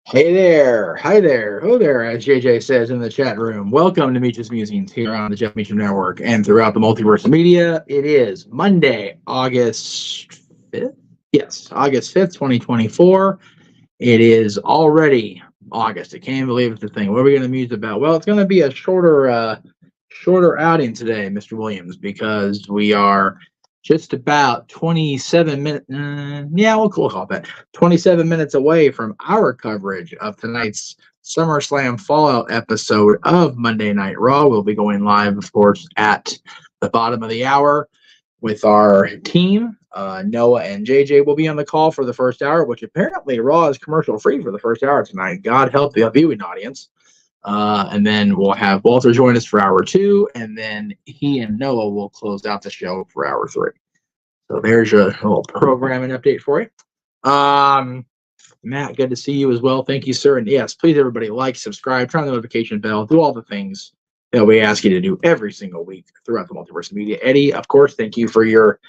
Hey there, hi there, ho there, as JJ says in the chat room. Welcome to Meach's Musings here on the Jeff Meach Network and throughout the Multiverse of Media. It is Monday, August 5th? Yes, August 5th, 2024. It is already August. I can't believe it's a thing. What are we going to muse about? Well, it's going to be a shorter outing today, Mr. Williams, because we are just about 27 minutes. We'll call it that. 27 minutes away from our coverage of tonight's SummerSlam Fallout episode of Monday Night Raw. We'll be going live, of course, at the bottom of the hour with our team. Noah and JJ will be on the call for the first hour, which apparently Raw is commercial free for the first hour tonight. God help the viewing audience. And then we'll have Walter join us for hour 2, and then he and Noah will close out the show for hour 3. So there's your little programming update for you. Matt, good to see you as well. Thank you, sir. And yes, please, everybody, like, subscribe, turn on the notification bell, do all the things that we ask you to do every single week throughout the Multiverse of Media. Eddie, of course, thank you for your,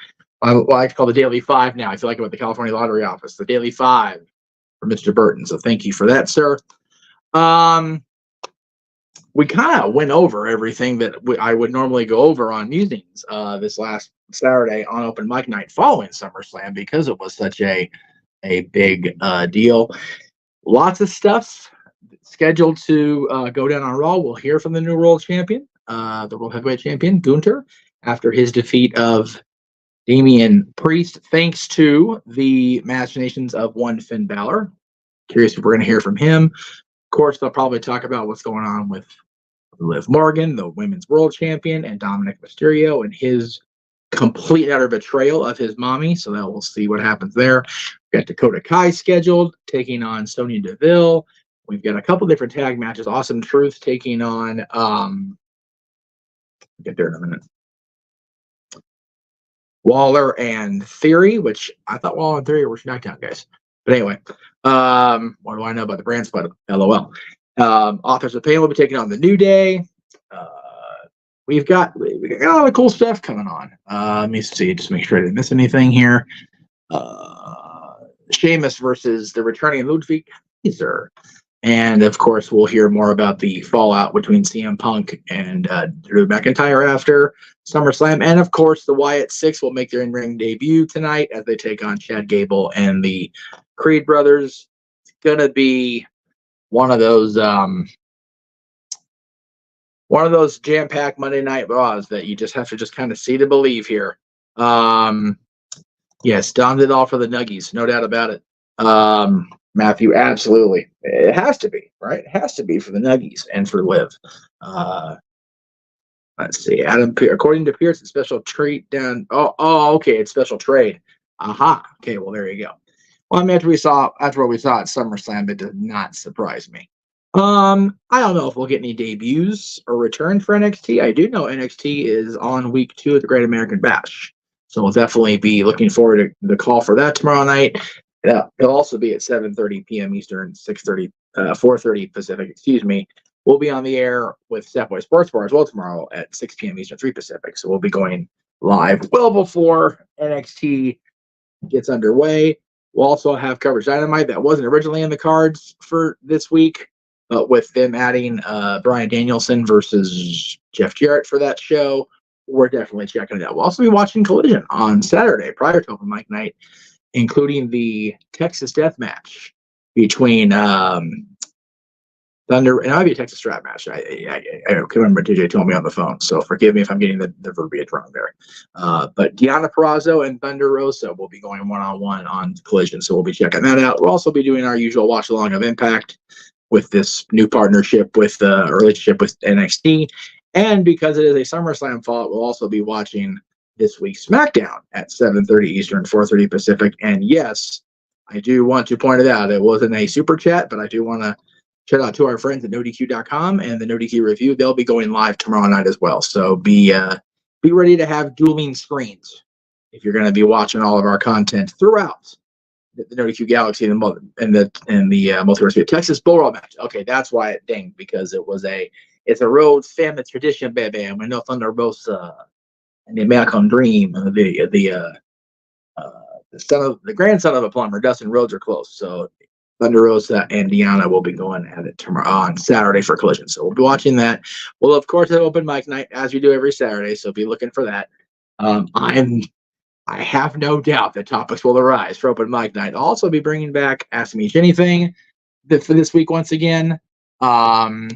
I like to call the Daily 5 now. I feel like I'm at the California Lottery Office, the Daily 5 for Mr. Burton. So thank you for that, sir. We kind of went over everything that I would normally go over on Musings this last Saturday on Open Mic Night following SummerSlam because it was such a big deal. Lots of stuff scheduled to go down on Raw. We'll hear from the new world champion, the World Heavyweight Champion, Gunther, after his defeat of Damian Priest, thanks to the machinations of one Finn Balor. Curious if we're going to hear from him. Of course, they'll probably talk about what's going on with Liv Morgan, the women's world champion, and Dominic Mysterio and his complete and utter betrayal of his mommy. So that we'll see what happens there. We've got Dakota Kai scheduled, taking on Sonya Deville. We've got a couple different tag matches. Awesome Truth taking on get there in a minute. Waller and Theory, which I thought Waller and Theory were SmackDown guys. But anyway, what do I know about the brand split? LOL. Authors of Pain will be taking on the New Day. We've got a lot of cool stuff coming on. Let me see, just make sure I didn't miss anything here. Sheamus versus the returning Ludwig Kaiser. And of course, we'll hear more about the fallout between CM Punk and Drew McIntyre after SummerSlam. And of course, the Wyatt Six will make their in-ring debut tonight as they take on Chad Gable and the Creed brothers. It's gonna be one of those jam-packed Monday Night Raws that you just have to just kind of see to believe here. Yes, Don did all for the Nuggies, no doubt about it. Matthew, absolutely. It has to be, right? It has to be for the Nuggies and for Liv. Let's see. According to Pierce, it's special treat down. Oh, okay. It's special trade. Aha. Okay, well, there you go. Well, I mean, after what we saw at SummerSlam, it did not surprise me. I don't know if we'll get any debuts or return for NXT. I do know NXT is on week 2 at the Great American Bash. So we'll definitely be looking forward to the call for that tomorrow night. It'll also be at 7:30 p.m. Eastern, 4:30 Pacific, excuse me. We'll be on the air with Stepboy Sports Bar as well tomorrow at 6 p.m. Eastern, 3 Pacific. So we'll be going live well before NXT gets underway. We'll also have coverage Dynamite that wasn't originally in the cards for this week, but with them adding Bryan Danielson versus Jeff Jarrett for that show, we're definitely checking it out. We'll also be watching Collision on Saturday prior to Open Mic Night, including the Texas Death Match between Thunder, and I'll be a Texas Strap match. I can't remember what DJ told me on the phone, so forgive me if I'm getting the verbiage wrong there. But Deonna Purrazzo and Thunder Rosa will be going one-on-one on Collision, so we'll be checking that out. We'll also be doing our usual watch-along of Impact with this new partnership with relationship with NXT. And because it is a SummerSlam fall, we'll also be watching this week's SmackDown at 7:30 Eastern, 4:30 Pacific. And yes, I do want to point it out. It wasn't a super chat, but I do want to shout out to our friends at NoDQ.com and the NoDQ Review. They'll be going live tomorrow night as well. So be ready to have dueling screens if you're going to be watching all of our content throughout the Nerdy Q Galaxy and the Multiverse Media Texas Bull Road match. Okay, that's why it dinged, because it's a Rhodes family tradition, baby. And we know Thunder Rosa and the American Dream, the grandson of a plumber, Dustin Rhodes, are close. So Thunder Rosa and Deanna will be going at it tomorrow on Saturday for Collision. So we'll be watching that. We'll of course have open mic night as we do every Saturday. So be looking for that. I have no doubt that topics will arise for open mic night. I'll also be bringing back Ask Me Anything for this week once again. I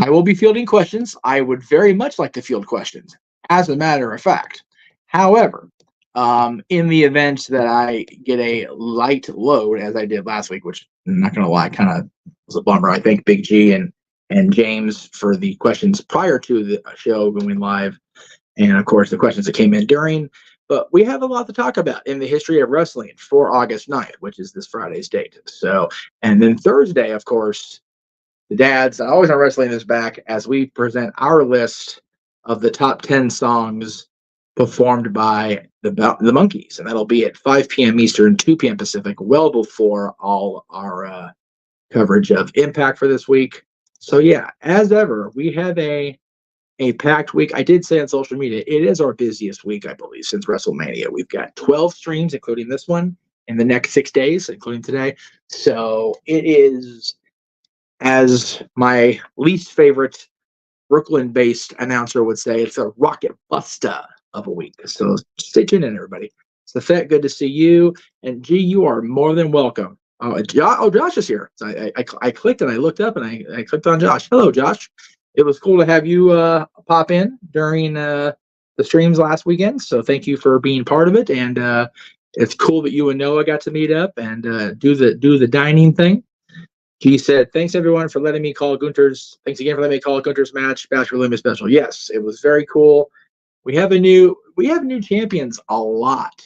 will be fielding questions. I would very much like to field questions, as a matter of fact. However, in the event that I get a light load, as I did last week, which I'm not going to lie, kind of was a bummer. I thank Big G and James for the questions prior to the show going live. And of course, the questions that came in during. But we have a lot to talk about in the history of wrestling for August 9th, which is this Friday's date. So, and then Thursday, of course, the dads, Always on Wrestling, is back as we present our list of the top 10 songs performed by the Monkees. And that'll be at 5 p.m. Eastern, 2 p.m. Pacific, well before all our coverage of Impact for this week. So, yeah, as ever, we have a packed week. I did say on social media, it is our busiest week, I believe, since WrestleMania. We've got 12 streams, including this one, in the next 6 days, including today. So it is, as my least favorite Brooklyn-based announcer would say, it's a rocket buster of a week. So stay tuned in, everybody. So Fett, good to see you. And G, you are more than welcome. Josh is here. So I clicked and I looked up and I clicked on Josh. Hello, Josh. It was cool to have you pop in during the streams last weekend. So thank you for being part of it. And it's cool that you and Noah got to meet up and do the dining thing. He said, thanks everyone for letting me call Gunther's. Thanks again for letting me call Gunther's match, Bachelor Limit Special. Yes, it was very cool. We have new champions, a lot,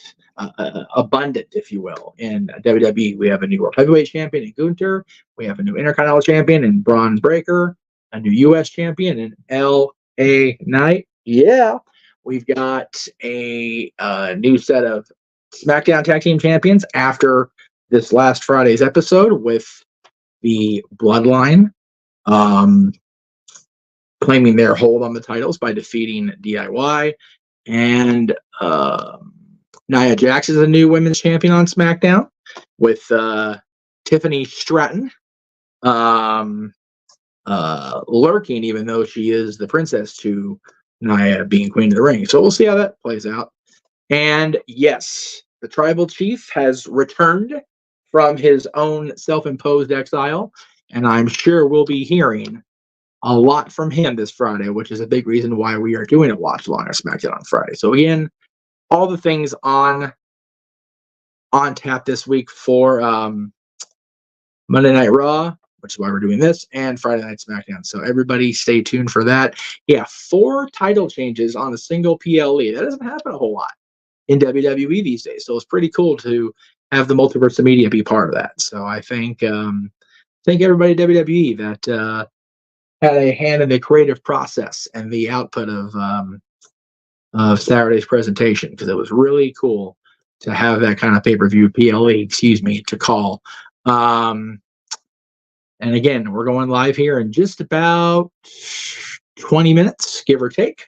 abundant, if you will, in WWE. We have a new World Heavyweight Champion in Gunther. We have a new Intercontinental Champion in Braun Breaker. A new U.S. champion in L.A. Knight. Yeah. We've got a new set of SmackDown Tag Team Champions after this last Friday's episode, with the Bloodline claiming their hold on the titles by defeating DIY. And Nia Jax is a new women's champion on SmackDown with Tiffany Stratton. Lurking, even though she is the princess to Nia being queen of the ring. So we'll see how that plays out. And yes, the tribal chief has returned from his own self-imposed exile, and I'm sure we'll be hearing a lot from him this Friday, which is a big reason why we are doing a watch along on SmackDown on Friday. So again, all the things on tap this week for Monday Night Raw, which is why we're doing this, and Friday Night SmackDown. So everybody stay tuned for that. Yeah, 4 title changes on a single PLE. That doesn't happen a whole lot in WWE these days. So it's pretty cool to have the Multiverse of Media be part of that. So I thank everybody at WWE that had a hand in the creative process and the output of Saturday's presentation, because it was really cool to have that kind of pay-per-view PLE, to call. And again, we're going live here in just about 20 minutes, give or take,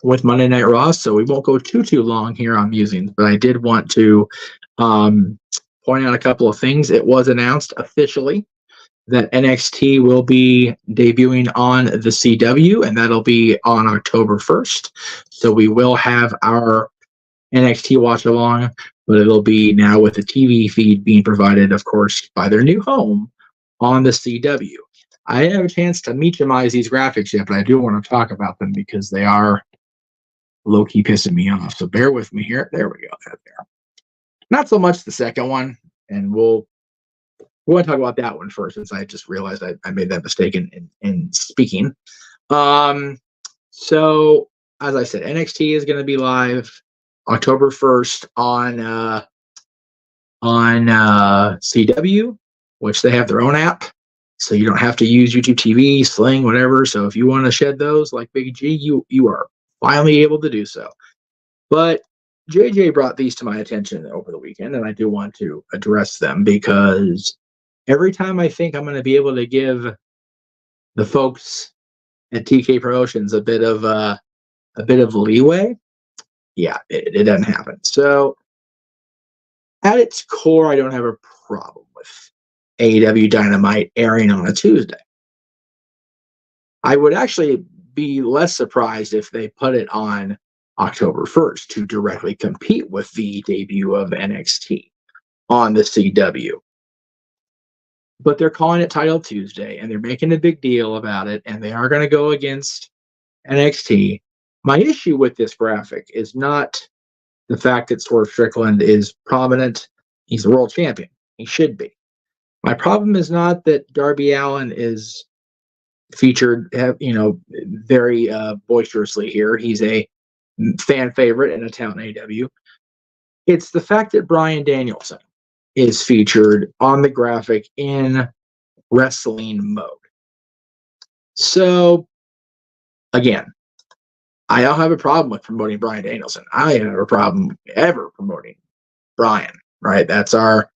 with Monday Night Raw. So we won't go too long here on Musings, but I did want to point out a couple of things. It was announced officially that NXT will be debuting on the CW, and that'll be on October 1st. So we will have our NXT watch along, but it'll be now with the TV feed being provided, of course, by their new home on the CW. I didn't have a chance to Meachimize these graphics yet, but I do want to talk about them because they are low-key pissing me off. So bear with me here. There we go. There. Not so much the second one, and we'll talk about that one first, since I just realized I made that mistake in speaking. So, as I said, NXT is going to be live October 1st on CW, which they have their own app, so you don't have to use YouTube TV, Sling, whatever. So if you want to shed those like Big G, you are finally able to do so. But JJ brought these to my attention over the weekend, and I do want to address them because every time I think I'm going to be able to give the folks at TK Promotions a bit of leeway, yeah, it doesn't happen. So at its core, I don't have a problem with AEW Dynamite airing on a Tuesday. I would actually be less surprised if they put it on October 1st to directly compete with the debut of NXT on the CW. But they're calling it Title Tuesday, and they're making a big deal about it, and they are going to go against NXT. My issue with this graphic is not the fact that Swerve Strickland is prominent. He's a world champion. He should be. My problem is not that Darby Allin is featured, very boisterously here. He's a fan favorite in a town AW. It's the fact that Bryan Danielson is featured on the graphic in wrestling mode. So, again, I don't have a problem with promoting Bryan Danielson. I don't have a problem ever promoting Bryan, right? That's a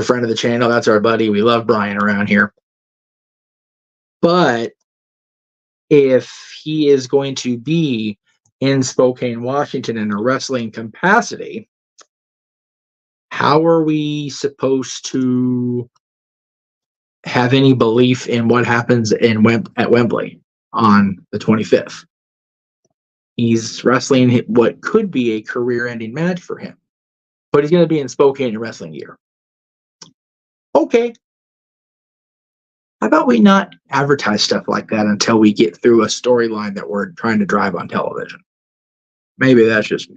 friend of the channel. That's our buddy. We love Bryan around here. But if he is going to be in Spokane, Washington in a wrestling capacity, how are we supposed to have any belief in what happens at Wembley on the 25th? He's wrestling what could be a career-ending match for him, but he's going to be in Spokane in wrestling gear. Okay. How about we not advertise stuff like that until we get through a storyline that we're trying to drive on television? Maybe that's just me.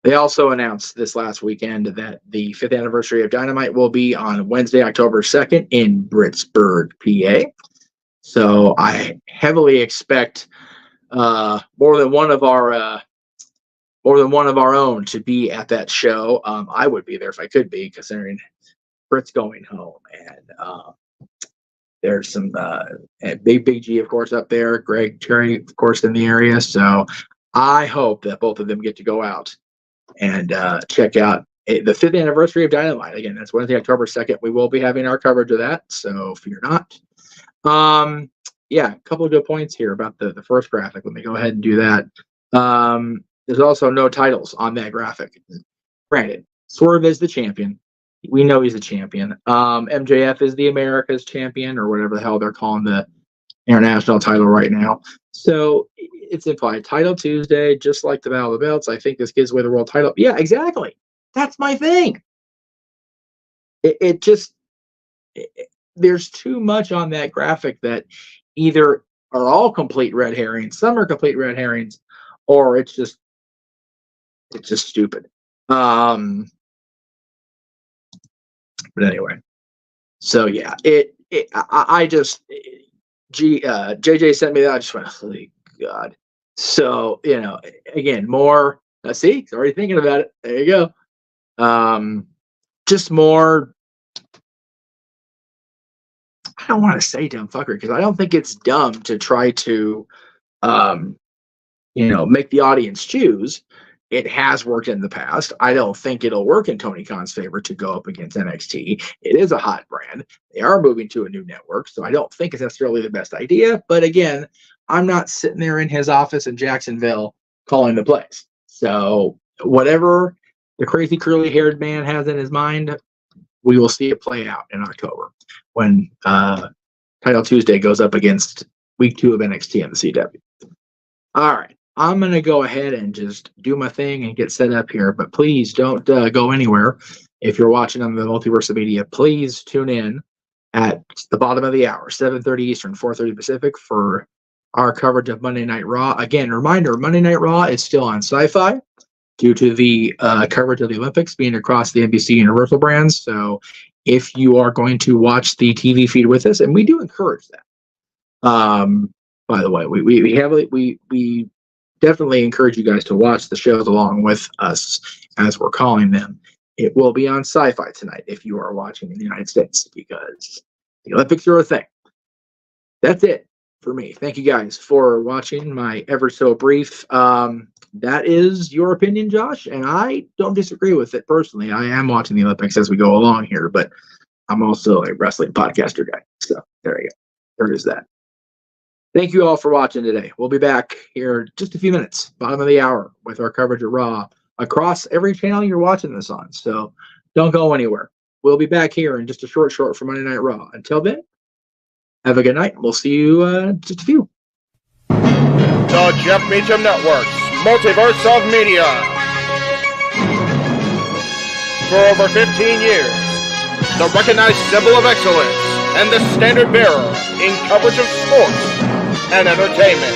They also announced this last weekend that the 5th anniversary of Dynamite will be on Wednesday, October 2nd in Britsburg, PA. So I heavily expect more than one of our own to be at that show. I would be there if I could be, considering Brit's going home, and there's some Big G, of course, up there. Greg Cherry, of course, in the area. So I hope that both of them get to go out and check out the 5th anniversary of Dynamite. Again, that's Wednesday, October 2nd. We will be having our coverage of that, so fear not. Yeah, a couple of good points here about the first graphic. Let me go ahead and do that. There's also no titles on that graphic. Granted, Swerve is the champion. We know he's the champion. MJF is the America's champion, or whatever the hell they're calling the international title right now. So it's implied Title Tuesday, just like the Battle of the Belts. I think this gives away the world title. Yeah, exactly. That's my thing. There's too much on that graphic that either are all complete red herrings, some are complete red herrings, or it's just stupid. But anyway, so yeah, JJ sent me that. I just went, holy God. So, again, more, see, he's already thinking about it. There you go. Just more, I don't want to say dumb fucker, because I don't think it's dumb to try to, make the audience choose. It has worked in the past. I don't think it'll work in Tony Khan's favor to go up against NXT. It is a hot brand. They are moving to a new network, so I don't think it's necessarily the best idea. But again, I'm not sitting there in his office in Jacksonville calling the plays. So whatever the crazy curly-haired man has in his mind, we will see it play out in October when Title Tuesday goes up against week 2 of NXT and the CW. All right. I'm going to go ahead and just do my thing and get set up here, but please don't go anywhere. If you're watching on the Multiverse of Media, please tune in at the bottom of the hour, 7:30 Eastern, 4:30 Pacific, for our coverage of Monday Night Raw. Again, reminder, Monday Night Raw is still on Sci-Fi due to the coverage of the Olympics being across the NBC Universal brands. So if you are going to watch the TV feed with us, and we do encourage that. By the way, we definitely encourage you guys to watch the shows along with us, as we're calling them. It will be on Sci-Fi tonight if you are watching in the United States, because the Olympics are a thing. That's it. for me. Thank you guys for watching my ever so brief. That is your opinion, Josh, and I don't disagree with it personally. I am watching the Olympics as we go along here, but I'm also a wrestling podcaster guy. So there you go. There is that. Thank you all for watching today. We'll be back here in just a few minutes, bottom of the hour, with our coverage of Raw across every channel you're watching this on. So don't go anywhere. We'll be back here in just a short for Monday Night Raw. Until then, have a good night. We'll see you in just a few. The Jeff Meacham Network's Multiverse of Media. For over 15 years, the recognized symbol of excellence and the standard bearer in coverage of sports and entertainment.